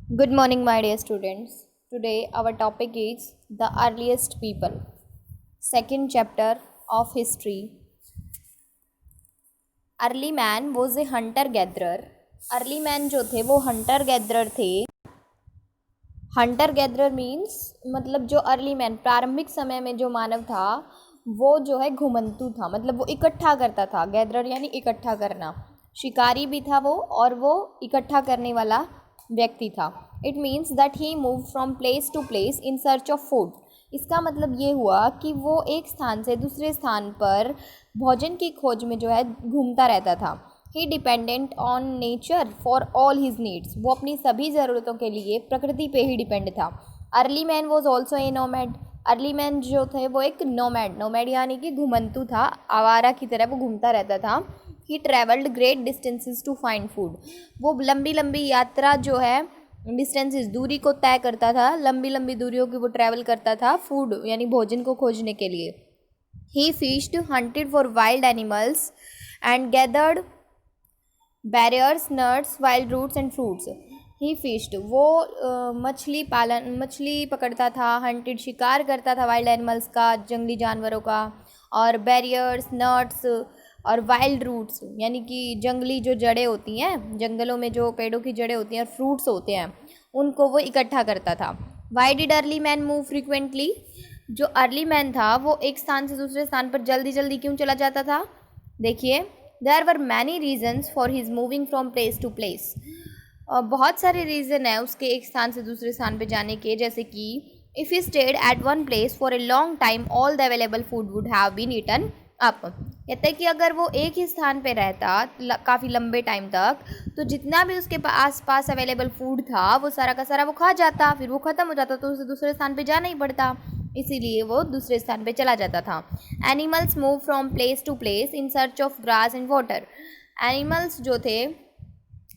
Good morning, my dear students. Today, our topic is the earliest people. Second chapter of history. Early man was a hunter gatherer. Early man जो थे वो hunter gatherer थे. Hunter gatherer means मतलब जो early man प्रारंभिक समय में जो मानव था वो जो है घुमंतू था, मतलब वो इकट्ठा करता था. गैदरर यानी इकट्ठा करना. शिकारी भी था वो, और वो इकट्ठा करने वाला व्यक्ति था. It means that he move from place to place in search of food. इसका मतलब ये हुआ कि वो एक स्थान से दूसरे स्थान पर भोजन की खोज में जो है घूमता रहता था. He dependent on nature for all his needs. वो अपनी सभी ज़रूरतों के लिए प्रकृति पे ही डिपेंड था. Early man was also a nomad. Early man जो थे वो एक नोमैड यानी कि घुमंतू था, आवारा की तरह वो घूमता रहता था. He travelled great distances to find food. वो लंबी लंबी यात्रा जो है, डिस्टेंसेस दूरी को तय करता था, लंबी लंबी दूरियों की वो ट्रैवल करता था फूड यानी भोजन को खोजने के लिए. He fished, hunted for wild animals and gathered berries, nuts, wild roots and fruits. He fished, वो मछली पकड़ता था. हंटेड, शिकार करता था वाइल्ड एनिमल्स का, जंगली जानवरों का. और बैरियर्स, नट्स और वाइल्ड रूट्स यानी कि जंगली जो जड़ें होती हैं, जंगलों में जो पेड़ों की जड़ें होती हैं और फ्रूट्स होते हैं, उनको वो इकट्ठा करता था. Why did early man move frequently. जो अर्ली मैन था वो एक स्थान से दूसरे स्थान पर जल्दी जल्दी क्यों चला जाता था? देखिए, there were many reasons for his moving from place to place. बहुत सारे रीज़न है उसके एक स्थान से दूसरे स्थान पे जाने के, जैसे कि if he stayed at one place for a long time all the available food would have been eaten up. कहते हैं कि अगर वो एक ही स्थान पे रहता काफ़ी लंबे टाइम तक, तो जितना भी उसके आस पास अवेलेबल फूड था वो सारा का सारा वो खा जाता, फिर वो ख़त्म हो जाता, तो उसे दूसरे स्थान पे जाना ही पड़ता. इसीलिए वो दूसरे स्थान पे चला जाता था. Animals move from place to place in search of grass and water. Animals जो थे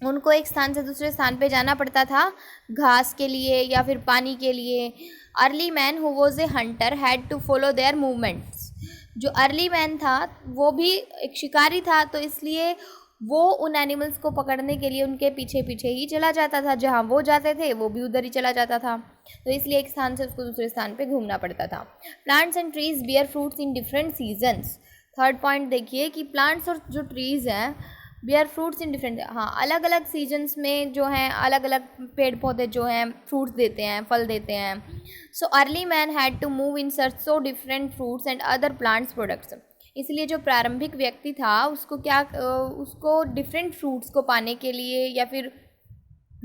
उनको एक स्थान से दूसरे स्थान पे जाना पड़ता था घास के लिए या फिर पानी के लिए. Early man who was a hunter had to follow their movements. जो अर्ली मैन था वो भी एक शिकारी था, तो इसलिए वो उन एनिमल्स को पकड़ने के लिए उनके पीछे पीछे ही चला जाता था. जहाँ वो जाते थे वो भी उधर ही चला जाता था, तो इसलिए एक स्थान से उसको दूसरे स्थान पे घूमना पड़ता था. Plants and trees bear fruits in different seasons. Third point देखिए कि प्लांट्स और जो ट्रीज़ हैं बियर फ्रूट्स इन डिफरेंट, हाँ, अलग अलग सीजन्स में जो हैं अलग अलग पेड़ पौधे जो हैं फ्रूट्स देते हैं, फल देते हैं. So early man had to move in search so different fruits and other plants products. इसलिए जो प्रारंभिक व्यक्ति था उसको डिफरेंट फ्रूट्स को पाने के लिए या फिर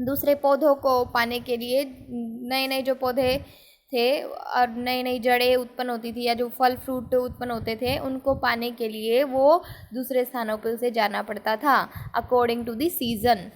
दूसरे पौधों को पाने के लिए, नए नए जो पौधे थे और नई नई जड़ें उत्पन्न होती थी या जो फल फ्रूट उत्पन्न होते थे, उनको पाने के लिए वो दूसरे स्थानों पर उसे जाना पड़ता था according to the season.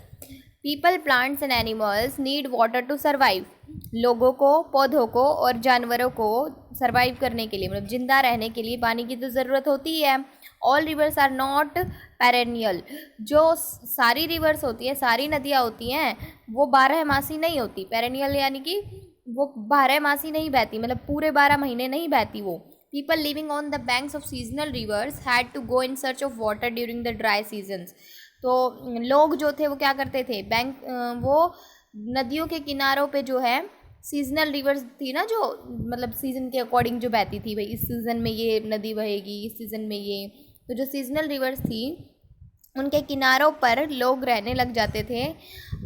People, plants and animals need water to survive. लोगों को, पौधों को और जानवरों को सर्वाइव करने के लिए, मतलब जिंदा रहने के लिए पानी की तो ज़रूरत होती है. All rivers are not perennial. जो सारी रिवर्स होती हैं, सारी नदियाँ होती हैं, वो 12 मासी नहीं होती. पेरेनियल यानी कि वो 12 मासी नहीं बहती, मतलब पूरे 12 महीने नहीं बहती वो. People living on the banks of seasonal rivers had to go in search of water during the dry seasons. तो लोग जो थे वो क्या करते थे, वो नदियों के किनारों पे जो है सीजनल रिवर्स थी ना, जो मतलब सीज़न के अकॉर्डिंग जो बहती थी, भाई इस सीज़न में ये नदी बहेगी, इस सीज़न में ये, तो जो सीजनल रिवर्स थी उनके किनारों पर लोग रहने लग जाते थे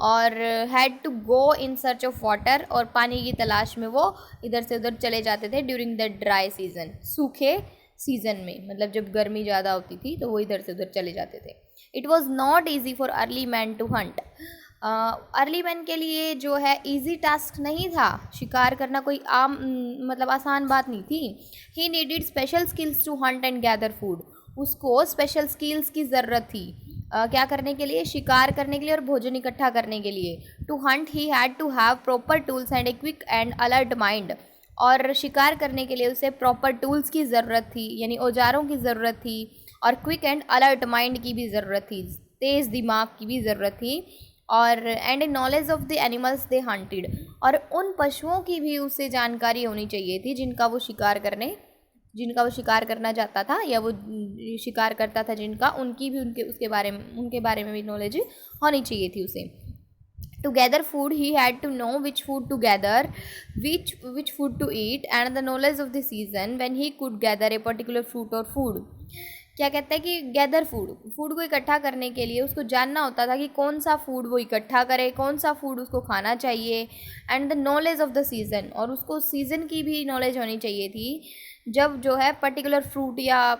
और had to go in search of water, और पानी की तलाश में वो इधर से उधर चले जाते थे ड्यूरिंग द ड्राई सीजन, सूखे सीज़न में, मतलब जब गर्मी ज़्यादा होती थी तो वो इधर से उधर चले जाते थे. It was not easy for early man to hunt. Early man के लिए जो है ईजी टास्क नहीं था, शिकार करना कोई आम मतलब आसान बात नहीं थी. He needed special skills to hunt and gather food. उसको स्पेशल स्किल्स की ज़रूरत थी क्या करने के लिए, शिकार करने के लिए और भोजन इकट्ठा करने के लिए. To hunt he had to have proper tools and a quick and alert mind. और शिकार करने के लिए उसे प्रॉपर टूल्स की ज़रूरत थी, यानी औजारों की ज़रूरत थी, और क्विक एंड अलर्ट माइंड की भी ज़रूरत थी, तेज़ दिमाग की भी ज़रूरत थी, और and a knowledge of the animals they hunted. और उन पशुओं की भी उसे जानकारी होनी चाहिए थी जिनका वो शिकार करना चाहता था, या वो शिकार करता था जिनका, उनकी भी उनके बारे में भी नॉलेज होनी चाहिए थी उसे. To gather food, he had to know which food to gather, which food to eat, and the knowledge of the season when he could gather a particular fruit or food. क्या कहता है कि gather food को इकट्ठा करने के लिए उसको जानना होता था कि कौन सा फूड वो इकट्ठा करे, कौन सा फूड उसको खाना चाहिए, and the knowledge of the season, और उसको सीज़न की भी नॉलेज होनी चाहिए थी जब जो है पर्टिकुलर फ्रूट या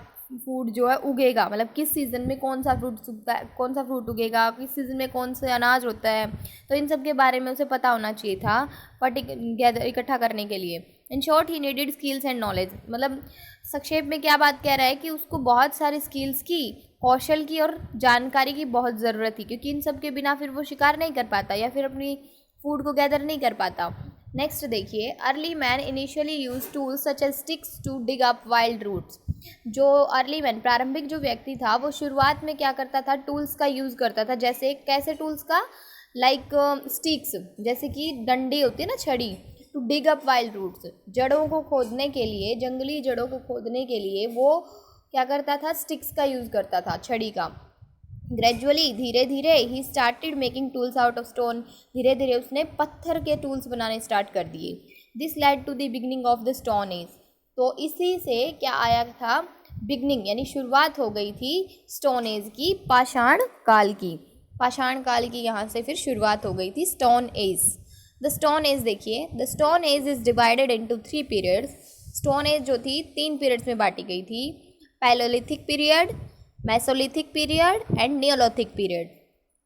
फूड जो है उगेगा, मतलब किस सीज़न में कौन सा फ्रूट सूखता है, कौन सा फ्रूट उगेगा, किस सीज़न में कौन से अनाज होता है, तो इन सब के बारे में उसे पता होना चाहिए था गैदर इकट्ठा करने के लिए. In short he needed skills and knowledge. मतलब संक्षेप में क्या बात कह रहा है कि उसको बहुत सारे स्किल्स की, कौशल की और जानकारी की बहुत ज़रूरत थी, क्योंकि इन सब के बिना फिर वो शिकार नहीं कर पाता या फिर अपनी फूड को गैदर नहीं कर पाता. नेक्स्ट देखिए, early man initially use tools such as sticks to dig up wild roots. जो अर्ली मैन, प्रारंभिक जो व्यक्ति था, वो शुरुआत में क्या करता था, टूल्स का यूज़ करता था. जैसे कैसे टूल्स का, लाइक स्टिक्स, जैसे कि डंडी होती है ना, छड़ी, to dig up wild roots, जड़ों को खोदने के लिए, जंगली जड़ों को खोदने के लिए वो क्या करता था, स्टिक्स का यूज़ करता था, छड़ी का. ग्रेजुअली, धीरे धीरे, he started making tools out of stone. धीरे धीरे उसने पत्थर के टूल्स बनाने स्टार्ट कर दिए. This led to the beginning of the stone age. तो इसी से क्या आया था, बिगनिंग यानी शुरुआत हो गई थी स्टोन एज की, पाषाण काल की. पाषाण काल की यहाँ से फिर शुरुआत हो गई थी, stone age. The stone age देखिए, the stone age is divided into 3 periods. Stone age जो थी 3 पीरियड्स में बांटी गई थी. Palaeolithic period, mesolithic period and neolithic period.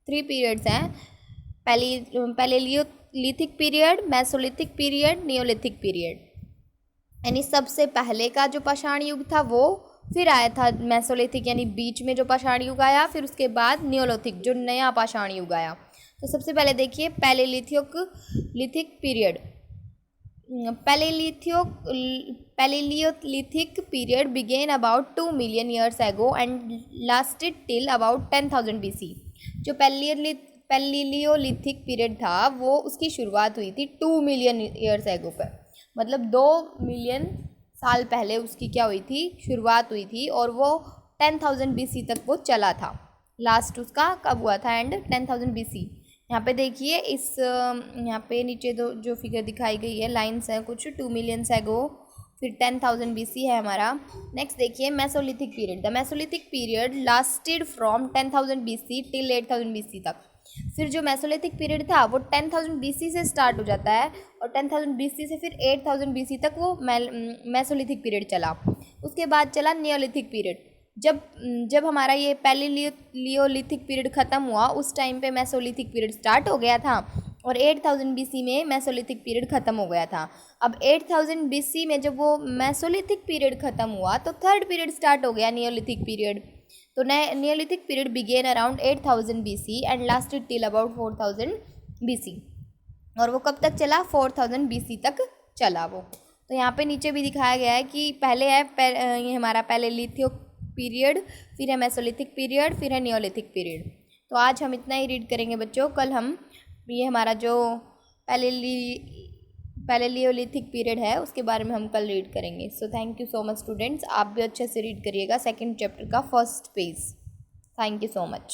3 periods हैं, palaeolithic period, mesolithic period, neolithic period. यानी सबसे पहले का जो पाषाण युग था वो, फिर आया था मेसोलिथिक यानी बीच में जो पाषाण युग आया, फिर उसके बाद नियोलिथिक जो नया पाषाण युग आया. तो सबसे पहले देखिए palaeolithic period. Palaeolithic period began about 2 million years ago and lasted till about 10,000 BC. जो पैलेलियोलिथिक पीरियड था वो, उसकी शुरुआत हुई थी 2 मिलियन ईयर्स एगो पर, मतलब 2 मिलियन साल पहले उसकी क्या हुई थी, शुरुआत हुई थी, और वो 10,000 BC तक वो चला था. लास्ट उसका कब हुआ था, एंड 10,000 BC. यहाँ पे देखिए, इस यहाँ पे नीचे जो फिगर दिखाई गई है, लाइन्स हैं कुछ, 2 मिलियन एगो, फिर 10,000 BC है हमारा. नेक्स्ट देखिए, Mesolithic period. The Mesolithic period lasted from 10,000 BC till 8,000 BC तक. फिर जो मेसोलिथिक पीरियड था वो 10,000 BC से स्टार्ट हो जाता है, और 10,000 BC से फिर 8,000 BC तक वो मेसोलिथिक पीरियड चला. उसके बाद चला नियोलिथिक पीरियड. जब हमारा ये पैलेलियोलिथिक पीरियड ख़त्म हुआ, उस टाइम पे मेसोलिथिक पीरियड स्टार्ट हो गया था, और 8,000 BC में मेसोलिथिक पीरियड ख़त्म हो गया था. अब 8,000 BC में जब वो मेसोलिथिक पीरियड ख़त्म हुआ तो थर्ड पीरियड स्टार्ट हो गया, नियोलिथिक पीरियड. तो neolithic period began around 8,000 BC and lasted till about 4,000 BC. और वो कब तक चला, 4,000 BC तक चला वो. तो यहाँ पे नीचे भी दिखाया गया है कि पहले है ये हमारा पैलेलिथिक पीरियड, फिर है मेसोलिथिक पीरियड, फिर है नियोलिथिक पीरियड. तो आज हम इतना ही रीड करेंगे बच्चों. कल हम ये हमारा जो पैलेलियोलिथिक पीरियड है उसके बारे में हम कल रीड करेंगे. So thank you so much students. आप भी अच्छे से रीड करिएगा सेकंड चैप्टर का first page. Thank you so much.